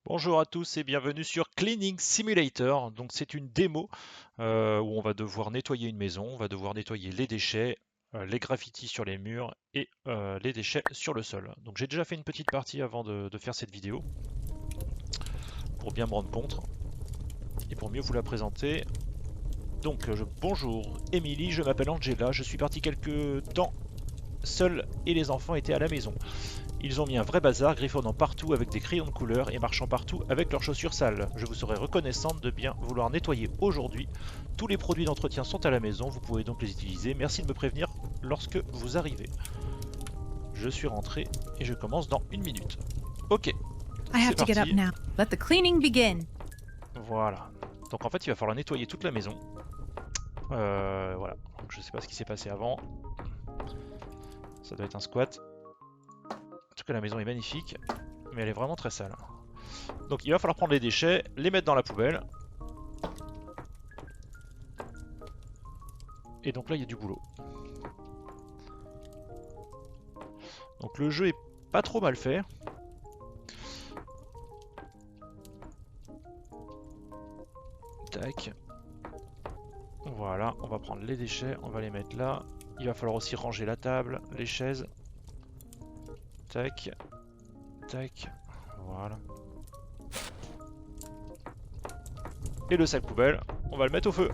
Bonjour à tous et bienvenue sur Cleaning Simulator. Donc c'est une démo où on va devoir nettoyer une maison, on va devoir nettoyer les déchets, les graffitis sur les murs et les déchets sur le sol. Donc j'ai déjà fait une petite partie avant de faire cette vidéo pour bien me rendre compte et pour mieux vous la présenter. Donc bonjour Émilie, je m'appelle Angela, je suis partie quelques temps seule et les enfants étaient à la maison. Ils ont mis un vrai bazar, griffonnant partout avec des crayons de couleur et marchant partout avec leurs chaussures sales. Je vous serais reconnaissante de bien vouloir nettoyer aujourd'hui. Tous les produits d'entretien sont à la maison, vous pouvez donc les utiliser. Merci de me prévenir lorsque vous arrivez. Je suis rentré et je commence dans une minute. Ok, I c'est have to get up parti. now. Let the cleaning begin. Voilà. Donc en fait, il va falloir nettoyer toute la maison. Voilà. Donc je sais pas ce qui s'est passé avant. Ça doit être un squat. En tout cas, la maison est magnifique, mais elle est vraiment très sale. Donc il va falloir prendre les déchets, les mettre dans la poubelle. Et donc là, il y a du boulot. Donc le jeu est pas trop mal fait. Tac. Voilà, on va prendre les déchets, on va les mettre là. Il va falloir aussi ranger la table, les chaises. Tac. Tac. Voilà. Et le sac poubelle, on va le mettre au feu.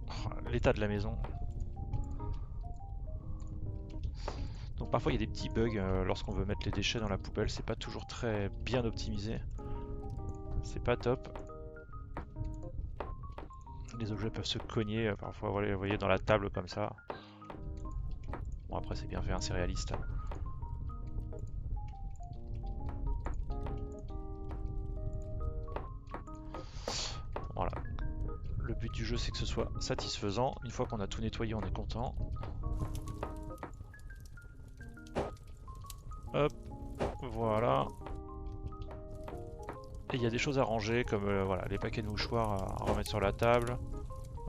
Oh, l'état de la maison. Donc parfois il y a des petits bugs lorsqu'on veut mettre les déchets dans la poubelle, c'est pas toujours très bien optimisé. C'est pas top. Les objets peuvent se cogner parfois, voilà, vous voyez dans la table comme ça. Bon après c'est bien fait, hein, c'est réaliste. Voilà. Le but du jeu c'est que ce soit satisfaisant. Une fois qu'on a tout nettoyé, on est content. Hop, voilà. Et il y a des choses à ranger comme voilà, les paquets de mouchoirs à remettre sur la table.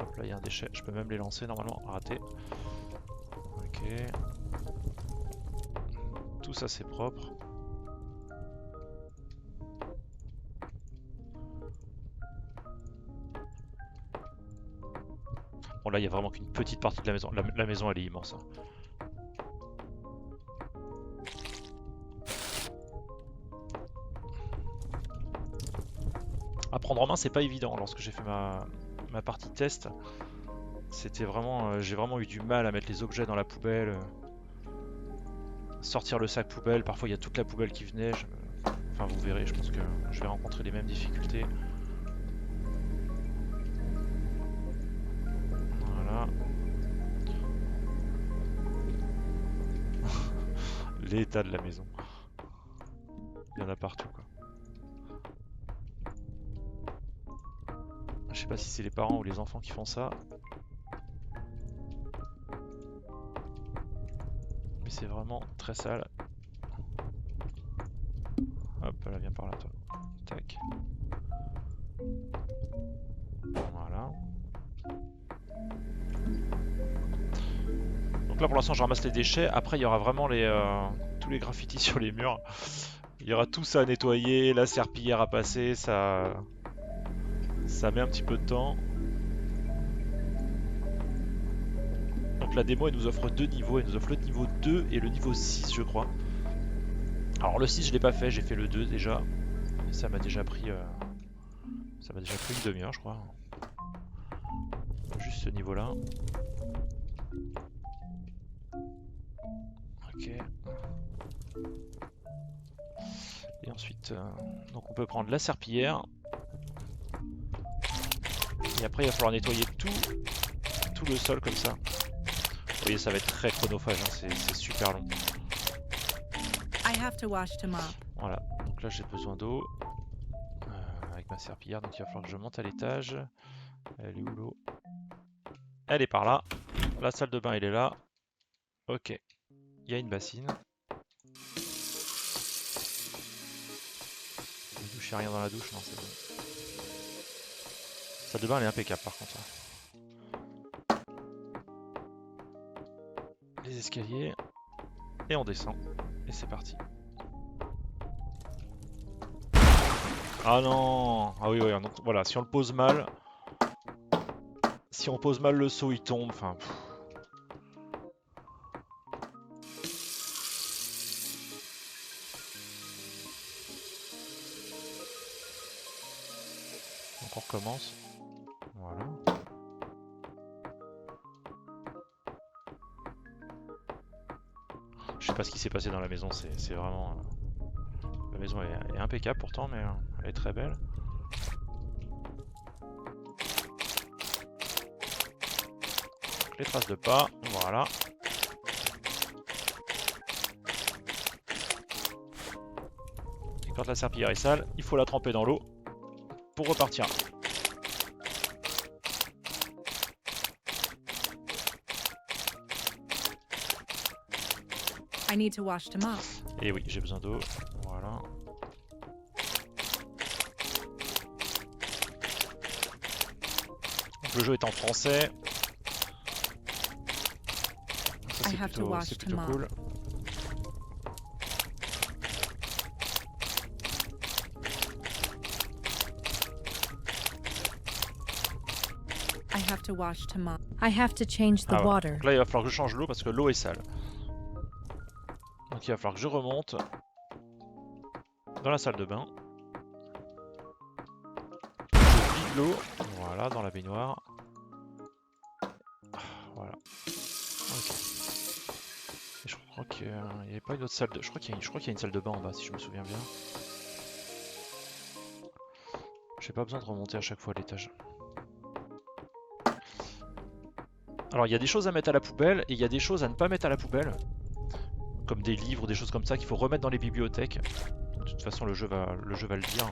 Hop là il y a un déchet, je peux même les lancer normalement, raté. Ok. Tout ça c'est propre. Bon là il y a vraiment qu'une petite partie de la maison. La maison elle est immense, hein. À prendre en main c'est pas évident. Lorsque j'ai fait ma partie test, c'était vraiment, j'ai vraiment eu du mal à mettre les objets dans la poubelle, sortir le sac poubelle. Parfois il y a toute la poubelle qui venait. Enfin vous verrez, je pense que je vais rencontrer les mêmes difficultés. Voilà. L'état de la maison. Il y en a partout quoi. Je sais pas si c'est les parents ou les enfants qui font ça. Mais c'est vraiment très sale. Hop, là viens par là toi. Tac. Voilà. Donc là pour l'instant je ramasse les déchets. Après il y aura vraiment tous les graffitis sur les murs. Il y aura tout ça à nettoyer, la serpillière à passer, ça met un petit peu de temps. Donc la démo elle nous offre deux niveaux, elle nous offre le niveau 2 et le niveau 6 je crois. Alors le 6 je l'ai pas fait, j'ai fait le 2 déjà. Et ça m'a déjà pris une demi-heure je crois. Juste ce niveau là. Ok. Et ensuite, donc on peut prendre la serpillière. Et après il va falloir nettoyer tout le sol comme ça. Vous voyez ça va être très chronophage, hein, c'est super long. I have to wash to mop. Voilà, donc là j'ai besoin d'eau avec ma serpillière, donc il va falloir que je monte à l'étage. Elle est où l'eau? Elle est par là. La salle de bain elle est là. Ok, il y a une bassine. La douche, il n'y a rien dans la douche, non c'est bon. La salle de bain elle est impeccable par contre, hein. Les escaliers. et on descend. Et c'est parti. Ah non! Ah oui, oui, donc, voilà, si on le pose mal... Si on pose mal le saut, il tombe, enfin... Donc on recommence. Voilà. Je sais pas ce qui s'est passé dans la maison, c'est vraiment... La maison est impeccable pourtant, mais elle est très belle. Donc, les traces de pas, voilà. Et quand la serpillière est sale, il faut la tremper dans l'eau pour repartir. I need to wash to mop. Et oui, j'ai besoin d'eau. Voilà. Donc, le jeu est en français. Ça, I have to wash c'est to plutôt mop. cool. I have to wash to mop. I have to change the Ah, voilà. water. Donc là, il va falloir que je change l'eau parce que l'eau est sale. Donc il va falloir que je remonte dans la salle de bain. Je vide l'eau, voilà, dans la baignoire. Voilà. Ok. Et je crois qu'il n'y avait pas une autre salle de... Je crois qu'il y a une salle de bain en bas, si je me souviens bien. J'ai pas besoin de remonter à chaque fois à l'étage. Alors il y a des choses à mettre à la poubelle et il y a des choses à ne pas mettre à la poubelle. Comme des livres, des choses comme ça qu'il faut remettre dans les bibliothèques. De toute façon le jeu va le dire.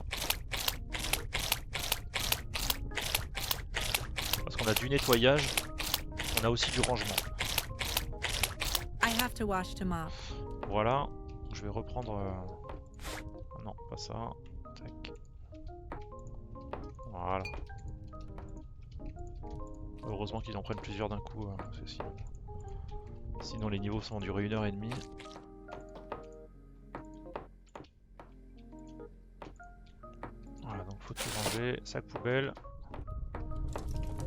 Parce qu'on a du nettoyage, on a aussi du rangement. I have to wash to mop. Voilà, je vais reprendre... Non, pas ça. Tac. Voilà. Heureusement qu'ils en prennent plusieurs d'un coup, sinon les niveaux vont durer 1h30. Voilà, donc faut tout ranger, sac poubelle.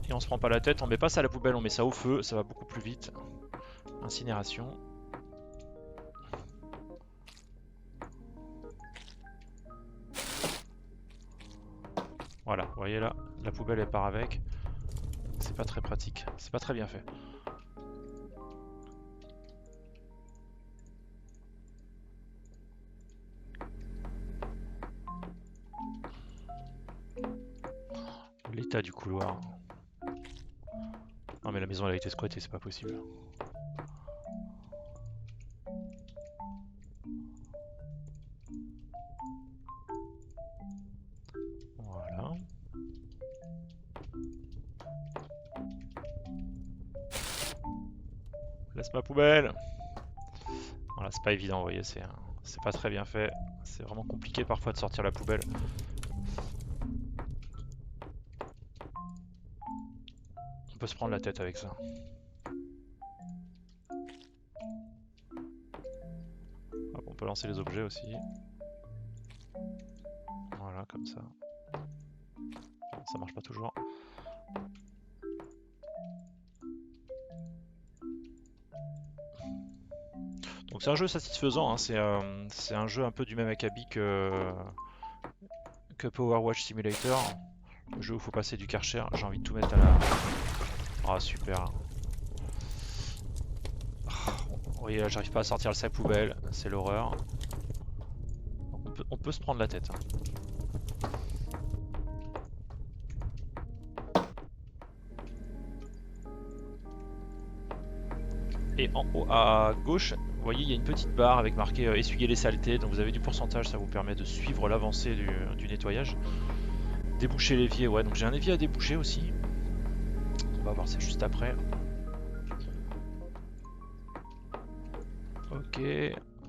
Et on se prend pas la tête, on met pas ça à la poubelle, on met ça au feu, ça va beaucoup plus vite. Incinération. Voilà, vous voyez là, la poubelle elle part avec. C'est pas très pratique, c'est pas très bien fait. L'état du couloir. Non mais la maison elle a été squattée, c'est pas possible. Voilà. Laisse ma poubelle. Voilà, c'est pas évident, vous voyez, c'est pas très bien fait. C'est vraiment compliqué parfois de sortir la poubelle. On peut se prendre la tête avec ça. Hop, on peut lancer les objets aussi. Voilà, comme ça. Ça marche pas toujours. Donc c'est un jeu satisfaisant, hein. C'est un jeu un peu du même acabit que Power Wash Simulator. Le jeu où il faut passer du Karcher. J'ai envie de tout mettre à la... Ah super. Vous voyez là, j'arrive pas à sortir le sac poubelle, c'est l'horreur. On peut se prendre la tête, hein. Et en haut à gauche, vous voyez, il y a une petite barre avec marqué essuyer les saletés. Donc vous avez du pourcentage, ça vous permet de suivre l'avancée du nettoyage. Déboucher l'évier, ouais, donc j'ai un évier à déboucher aussi. On va voir ça juste après. Ok,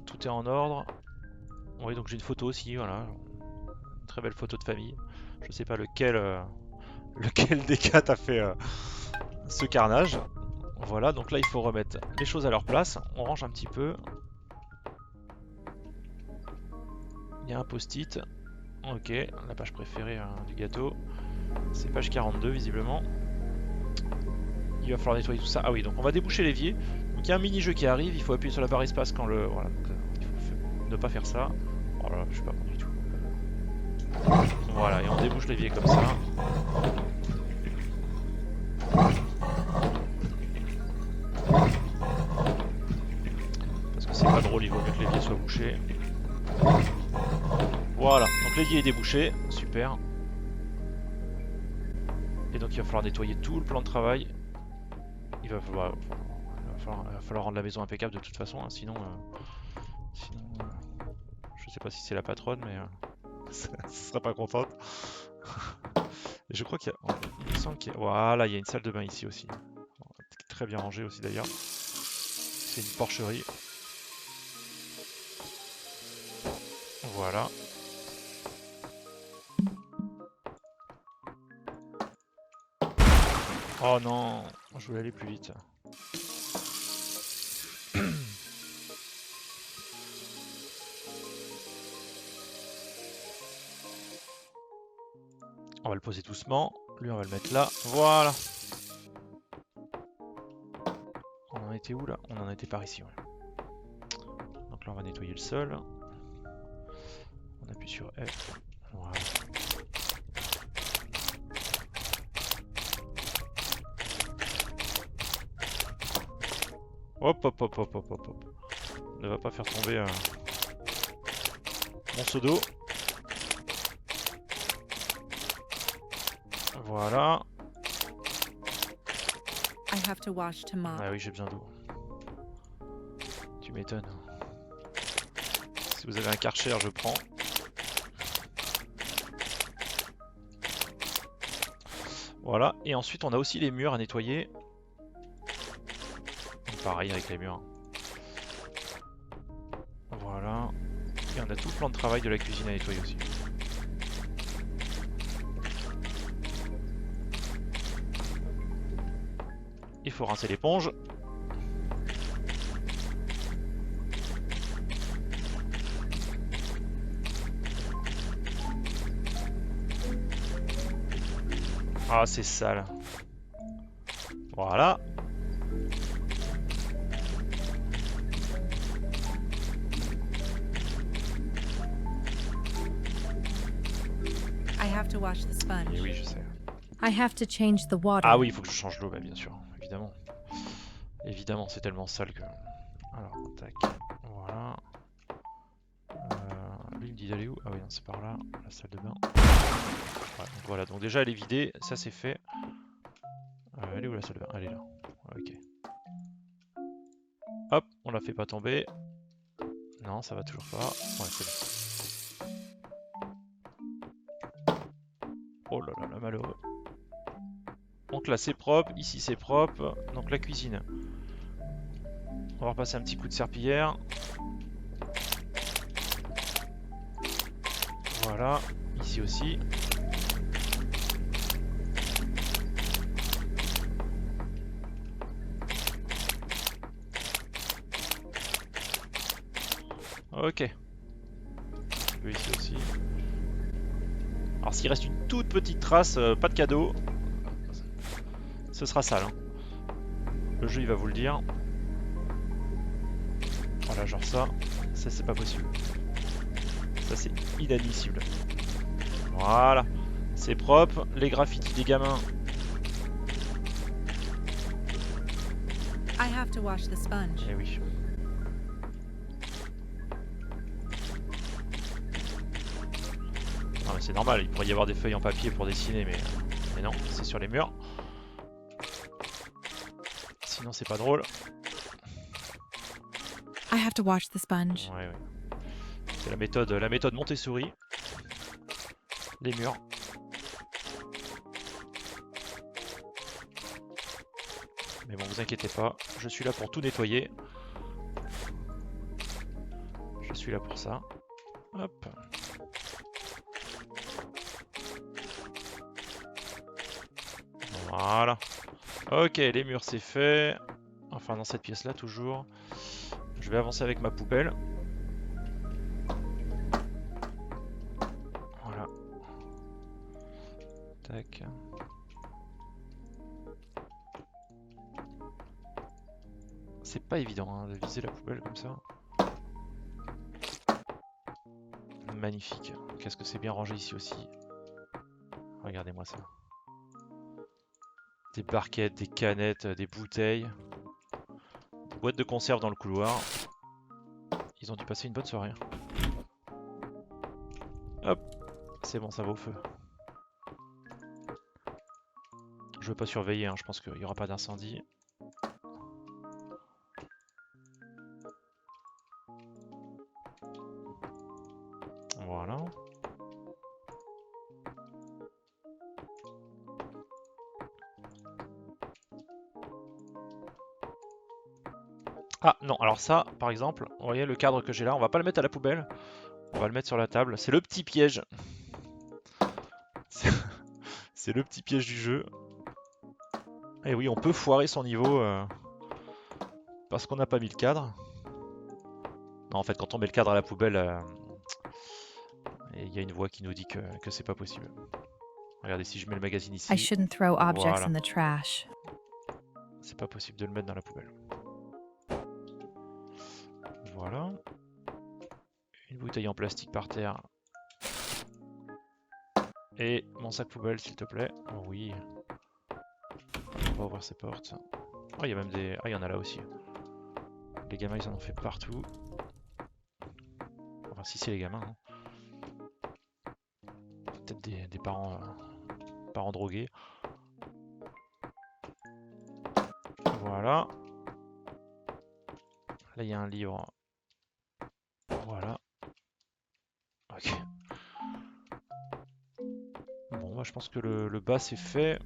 tout est en ordre. Oui, donc j'ai une photo aussi, voilà. Une très belle photo de famille. Je sais pas lequel des quatre a fait ce carnage. Voilà, donc là il faut remettre les choses à leur place. On range un petit peu. Il y a un post-it. Ok, la page préférée du gâteau. C'est page 42 visiblement. Il va falloir nettoyer tout ça. Ah oui, donc on va déboucher l'évier. Donc il y a un mini-jeu qui arrive, il faut appuyer sur la barre espace quand le... Voilà, donc, il faut ne pas faire ça. Oh là là, je suis pas bon du tout. Voilà, et on débouche l'évier comme ça. Parce que c'est pas drôle, il vaut mieux que l'évier soit bouché. Voilà, donc l'évier est débouché, super. Et donc il va falloir nettoyer tout le plan de travail. Il va falloir rendre la maison impeccable de toute façon, hein, sinon je sais pas si c'est la patronne, mais elle sera pas contente. Et je crois qu'il y a, il me semble qu'il y a, voilà, il y a une salle de bain ici aussi, très bien rangée aussi d'ailleurs. C'est une porcherie. Voilà. Oh non, je voulais aller plus vite. On va le poser doucement. Lui, on va le mettre là. Voilà. On en était où là? On en était par ici. Ouais. Donc là, on va nettoyer le sol. On appuie sur F. Voilà. Hop, hop, hop, hop, hop, hop, hop. Ne va pas faire tomber mon seau d'eau. Voilà. I have to wash to mop. Ah oui, j'ai besoin d'eau. Tu m'étonnes. Si vous avez un Karcher, je prends. Voilà. Et ensuite, on a aussi les murs à nettoyer. Pareil avec les murs. Voilà. Et on a tout le plan de travail de la cuisine à nettoyer aussi. Il faut rincer l'éponge. Ah, c'est sale. Voilà. I have to wash the sponge. Et oui, je sais. I have to change the water. Ah oui, il faut que je change l'eau, bah, bien sûr, évidemment. Évidemment, c'est tellement sale que... Alors, tac, voilà. Lui, il me dit d'aller où? Ah oui, non, c'est par là, la salle de bain. Ouais, donc voilà, donc déjà, elle est vidée, ça c'est fait. Elle est où la salle de bain? Elle est là. Ok. Hop, on la fait pas tomber. Non, ça va toujours pas. Ouais, c'est bon. Oh là là, là, malheureux. Donc là c'est propre, ici c'est propre. Donc la cuisine. On va repasser un petit coup de serpillière. Voilà, ici aussi. Ok. Un peu ici aussi. Alors s'il reste une toute petite trace, pas de cadeau. Ce sera sale. Hein. Le jeu il va vous le dire. Voilà, genre ça c'est pas possible. Ça c'est inadmissible. Voilà, c'est propre. Les graffitis des gamins. I have to wash the sponge. Eh oui. Non mais c'est normal, il pourrait y avoir des feuilles en papier pour dessiner, mais non, c'est sur les murs. Sinon c'est pas drôle. I have to wash the sponge. Ouais, ouais. C'est la méthode Montessori. Les murs. Mais bon, vous inquiétez pas, je suis là pour tout nettoyer. Je suis là pour ça. Hop. Voilà. Ok, les murs c'est fait. Enfin dans cette pièce là toujours. Je vais avancer avec ma poubelle. Tac. C'est pas évident hein, de viser la poubelle comme ça. Magnifique. Qu'est-ce que c'est bien rangé ici aussi. Regardez-moi ça. Des barquettes, des canettes, des bouteilles. Des boîtes de conserve dans le couloir. Ils ont dû passer une bonne soirée. Hop, c'est bon, ça va au feu. Je veux pas surveiller, hein, je pense qu'il n'y aura pas d'incendie. Voilà. Ah non, alors ça, par exemple, vous voyez le cadre que j'ai là, on va pas le mettre à la poubelle, on va le mettre sur la table. C'est le petit piège. C'est le petit piège du jeu. Et oui, on peut foirer son niveau parce qu'on n'a pas mis le cadre. Non, en fait, quand on met le cadre à la poubelle, il y a une voix qui nous dit que c'est pas possible. Regardez, si je mets le magazine I ici, shouldn't throw objects voilà, in the trash. c'est pas possible de le mettre dans la poubelle. Voilà. Une bouteille en plastique par terre. Et mon sac poubelle, s'il te plaît. Oh oui. On va ouvrir ces portes. Oh, il y a même des... Ah, il y en a là aussi. Les gamins, ils en ont fait partout. Enfin, si c'est les gamins. Hein. Peut-être des parents, parents drogués. Voilà. Là, il y a un livre. Voilà. Ok. Bon, bah, je pense que le bas, c'est fait.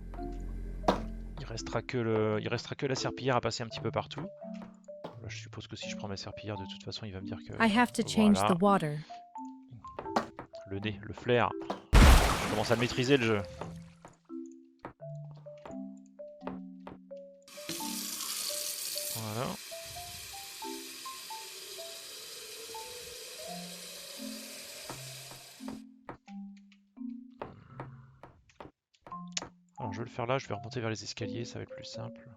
Il restera que la serpillière à passer un petit peu partout. Là, je suppose que si je prends ma serpillière, de toute façon, il va me dire que... I have to change the Voilà. water. Le nez, le flair. Je commence à le maîtriser, le jeu. Voilà. Alors, je vais le faire là, je vais remonter vers les escaliers, ça va être plus simple.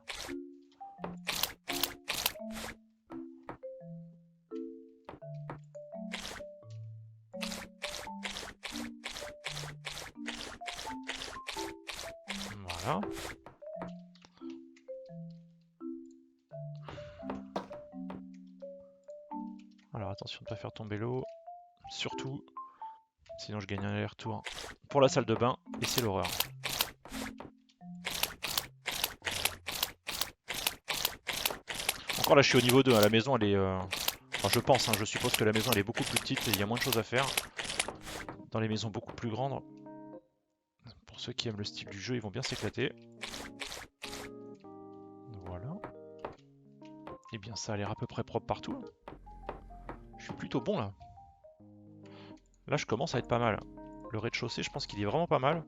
Voilà. Alors attention de ne pas faire tomber l'eau, surtout, sinon je gagne un aller-retour pour la salle de bain, et c'est l'horreur. Encore là je suis au niveau 2, hein. La maison elle est... Enfin je pense, hein, je suppose que la maison elle est beaucoup plus petite et il y a moins de choses à faire. Dans les maisons beaucoup plus grandes, pour ceux qui aiment le style du jeu, ils vont bien s'éclater. Voilà. Et bien ça a l'air à peu près propre partout. Je suis plutôt bon là. Là je commence à être pas mal. Le rez-de-chaussée je pense qu'il est vraiment pas mal.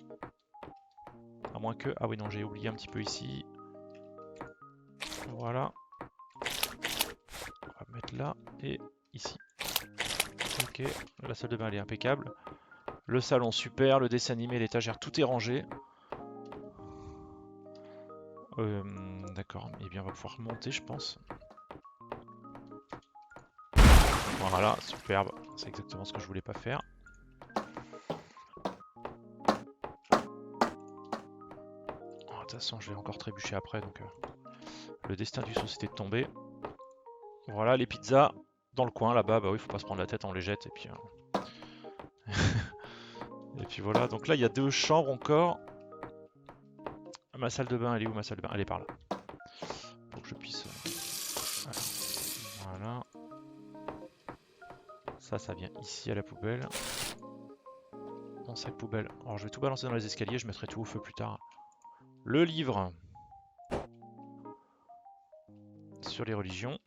À moins que... Ah oui non, j'ai oublié un petit peu ici. Voilà. On va mettre là et ici. Ok, la salle de bain elle est impeccable. Le salon super, le dessin animé, l'étagère, tout est rangé. D'accord, et bien on va pouvoir monter je pense. Voilà, superbe. C'est exactement ce que je voulais pas faire. Oh, de toute façon je vais encore trébucher après donc le destin du saut c'était de tomber. Voilà les pizzas dans le coin là-bas, bah oui faut pas se prendre la tête, on les jette et puis... et puis voilà, donc là il y a 2 chambres encore. Ma salle de bain elle est où ma salle de bain? Elle est par là. Pour que je puisse... Voilà. Ça vient ici à la poubelle. Mon sac poubelle. Alors je vais tout balancer dans les escaliers, je mettrai tout au feu plus tard. Le livre sur les religions.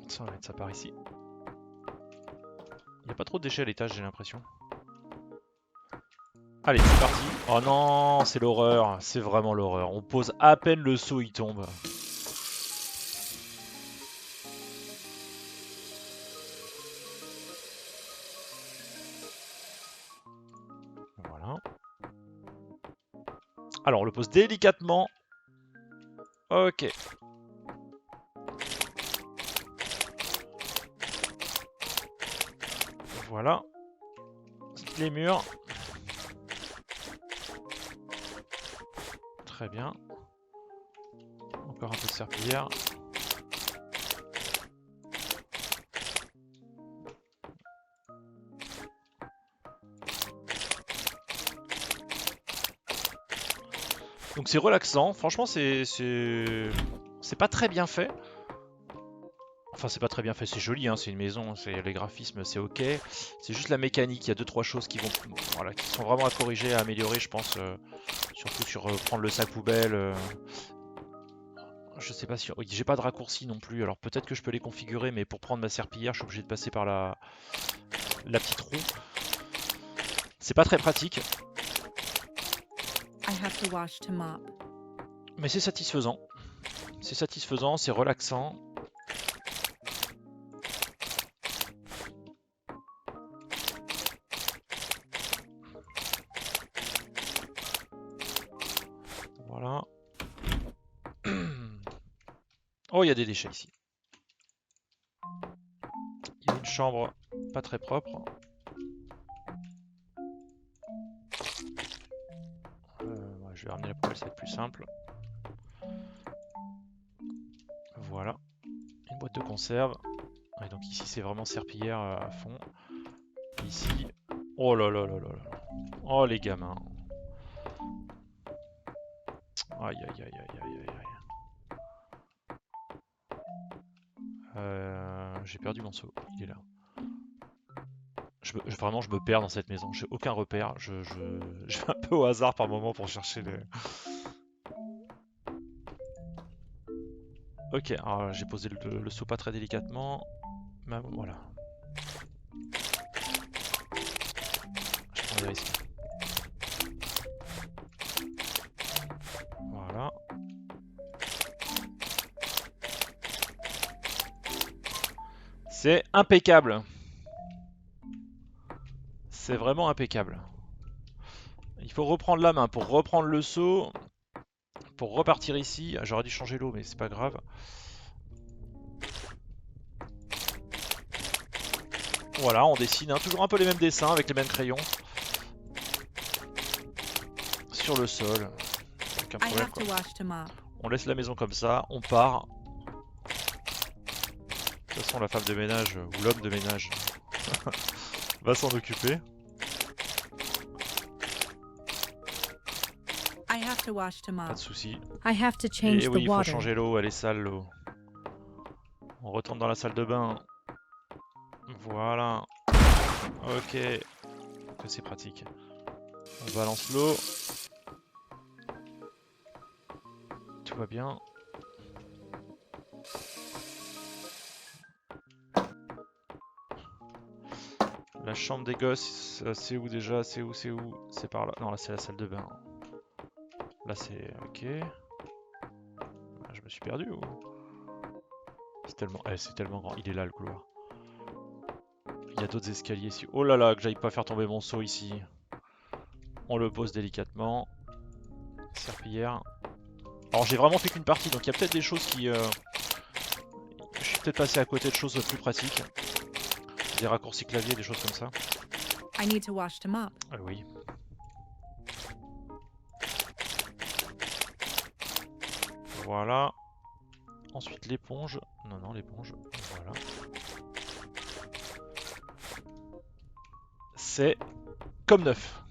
Ça, on va mettre ça par ici. Il n'y a pas trop de déchets à l'étage, j'ai l'impression. Allez, c'est parti. Oh non, c'est l'horreur. C'est vraiment l'horreur. On pose à peine le seau, il tombe. Alors, on le pose délicatement. Ok. Voilà. Les murs. Très bien. Encore un peu de serpillière. Donc c'est relaxant. Franchement, c'est pas très bien fait. Enfin, c'est pas très bien fait, c'est joli, hein, c'est une maison, les graphismes, c'est ok. C'est juste la mécanique, il y a 2-3 choses qui vont, voilà, qui sont vraiment à corriger, à améliorer, je pense. Surtout sur prendre le sac poubelle. Je sais pas si... J'ai pas de raccourci non plus, alors peut-être que je peux les configurer, mais pour prendre ma serpillière, je suis obligé de passer par la petite roue. C'est pas très pratique, I have to wash to mop. mais c'est satisfaisant. C'est satisfaisant, c'est relaxant. Voilà. Oh, il y a des déchets ici. Il y a une chambre pas très propre. Je vais ramener la poubelle, ça va être plus simple. Voilà. Une boîte de conserve. Et donc ici, c'est vraiment serpillière à fond. Ici... Oh là là là là là. Oh les gamins. Aïe aïe aïe aïe aïe aïe aïe. J'ai perdu mon seau. Il est là. Vraiment, je me perds dans cette maison. J'ai aucun repère. Je vais un peu au hasard par moment pour chercher les... Ok, alors j'ai posé le seau pas très délicatement. Mais voilà. Je prends des risques. Voilà. C'est impeccable. C'est vraiment impeccable. Il faut reprendre la main pour reprendre le seau. Pour repartir ici. J'aurais dû changer l'eau, mais c'est pas grave. Voilà, on dessine, hein, toujours un peu les mêmes dessins avec les mêmes crayons. Sur le sol. Aucun I problème, have quoi. to wash to mop. On laisse la maison comme ça, on part. De toute façon, la femme de ménage, ou l'homme de ménage, va s'en occuper. I have to wash to Pas mop. de soucis. I have to change Et the oui, il faut water. changer l'eau, elle est sale l'eau. On retourne dans la salle de bain. Voilà. Ok. Que c'est pratique. On balance l'eau. Tout va bien. La chambre des gosses, c'est où déjà? C'est où? C'est où? C'est par là. Non, là c'est la salle de bain. Là c'est... Ok. Je me suis perdu ou... C'est tellement grand. Il est là le couloir. Il y a d'autres escaliers ici. Oh là là, que j'aille pas faire tomber mon seau ici. On le pose délicatement. Serpillière. Alors j'ai vraiment fait qu'une partie, donc il y a peut-être des choses qui... Je suis peut-être passé à côté de choses plus pratiques. Des raccourcis clavier, des choses comme ça. I need to wash to mop. Oui. Voilà. Ensuite l'éponge. Non, non, l'éponge. Voilà. C'est comme neuf.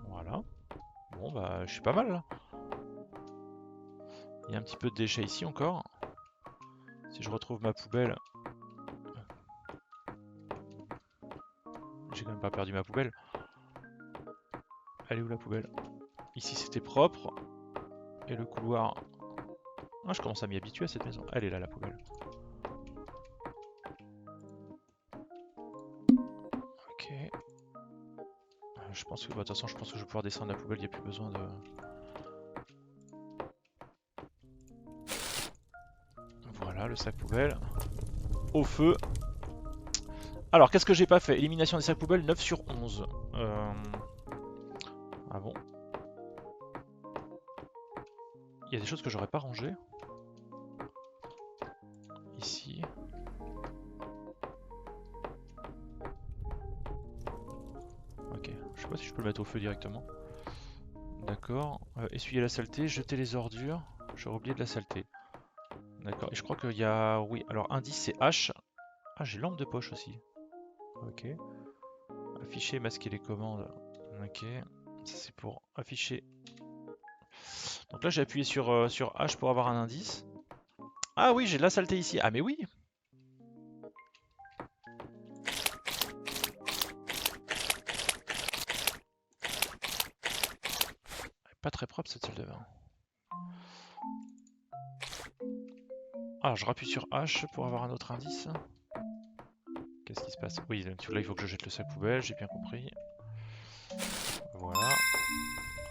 Voilà. Bon bah je suis pas mal là. Il y a un petit peu de déchets ici encore. Si je retrouve ma poubelle. J'ai quand même pas perdu ma poubelle. Elle est où la poubelle? Ici c'était propre. Et le couloir... Ah, je commence à m'y habituer à cette maison. Elle est là la poubelle. Ok. Je pense que... Bah, de toute façon, je pense que je vais pouvoir descendre la poubelle. Il n'y a plus besoin de... Voilà, le sac poubelle. Au feu. Alors, qu'est-ce que j'ai pas fait? Élimination des sacs poubelles, 9 sur 11. Ah bon? Il y a des choses que j'aurais pas rangées. Ici. Ok, je sais pas si je peux le mettre au feu directement. D'accord. Essuyer la saleté, jeter les ordures. J'aurais oublié de la saleté. D'accord. Et je crois qu'il y a... Oui, alors indice c'est H. Ah, j'ai lampe de poche aussi. Ok. Afficher, masquer les commandes. Ok. Ça c'est pour afficher. Donc là j'ai appuyé sur H pour avoir un indice. Ah oui, j'ai de la saleté ici. Ah mais oui. Pas très propre cette salle de bain. Ah, je rappuie sur H pour avoir un autre indice. Qu'est-ce qui se passe? Oui, là il faut que je jette le sac poubelle, j'ai bien compris. Voilà.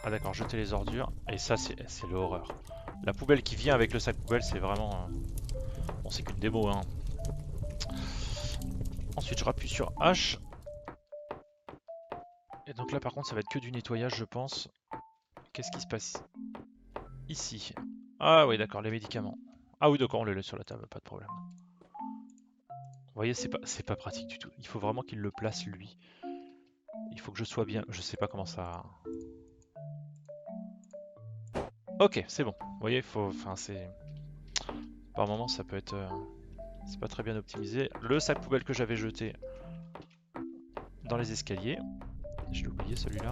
Ah d'accord, jeter les ordures. Et ça, c'est l'horreur. La poubelle qui vient avec le sac poubelle, c'est vraiment... Bon, c'est qu'une démo, hein. Ensuite, je rappuie sur H. Et donc là, par contre, ça va être que du nettoyage, je pense. Qu'est-ce qui se passe ici? Ah oui, d'accord, les médicaments. Ah oui, d'accord, on les laisse sur la table, pas de problème. Vous voyez, c'est pas pratique du tout. Il faut vraiment qu'il le place, lui. Il faut que je sois bien... Je sais pas comment ça... Ok, c'est bon. Vous voyez, faut... Enfin, c'est... Par moment, ça peut être... C'est pas très bien optimisé. Le sac poubelle que j'avais jeté dans les escaliers. Je l'ai oublié celui-là.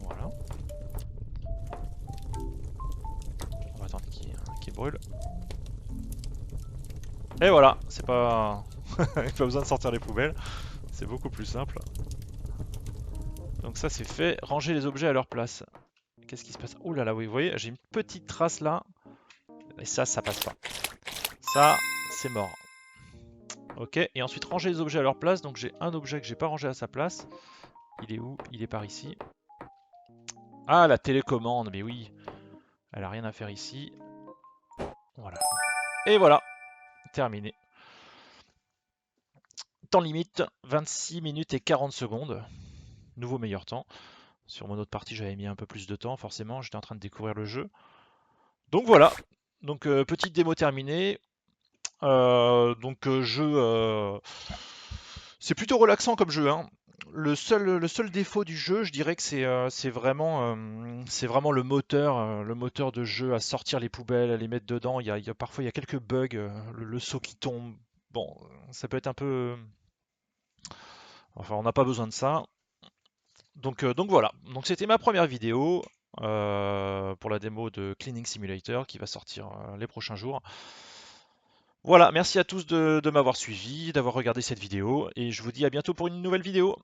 Voilà. On va attendre qu'il brûle. Et voilà, c'est pas... pas besoin de sortir les poubelles. C'est beaucoup plus simple. Donc ça c'est fait. Ranger les objets à leur place. Qu'est-ce qui se passe? Oh là là, oui, vous voyez, j'ai une petite trace là. Et ça passe pas. Ça, c'est mort. Ok, et ensuite ranger les objets à leur place. Donc j'ai un objet que j'ai pas rangé à sa place. Il est où? Il est par ici. Ah, la télécommande, mais oui. Elle a rien à faire ici. Voilà. Et voilà, terminé. Temps limite, 26 minutes et 40 secondes. Nouveau meilleur temps. Sur mon autre partie, j'avais mis un peu plus de temps, forcément. J'étais en train de découvrir le jeu. Donc voilà. Donc petite démo terminée. Jeu... C'est plutôt relaxant comme jeu, hein. Le seul défaut du jeu, je dirais que c'est vraiment le moteur de jeu à sortir les poubelles, à les mettre dedans. Parfois il y a quelques bugs, le seau qui tombe. Bon, ça peut être un peu. Enfin, on n'a pas besoin de ça. Donc voilà. Donc c'était ma première vidéo pour la démo de Cleaning Simulator qui va sortir les prochains jours. Voilà, merci à tous de m'avoir suivi, d'avoir regardé cette vidéo, et je vous dis à bientôt pour une nouvelle vidéo.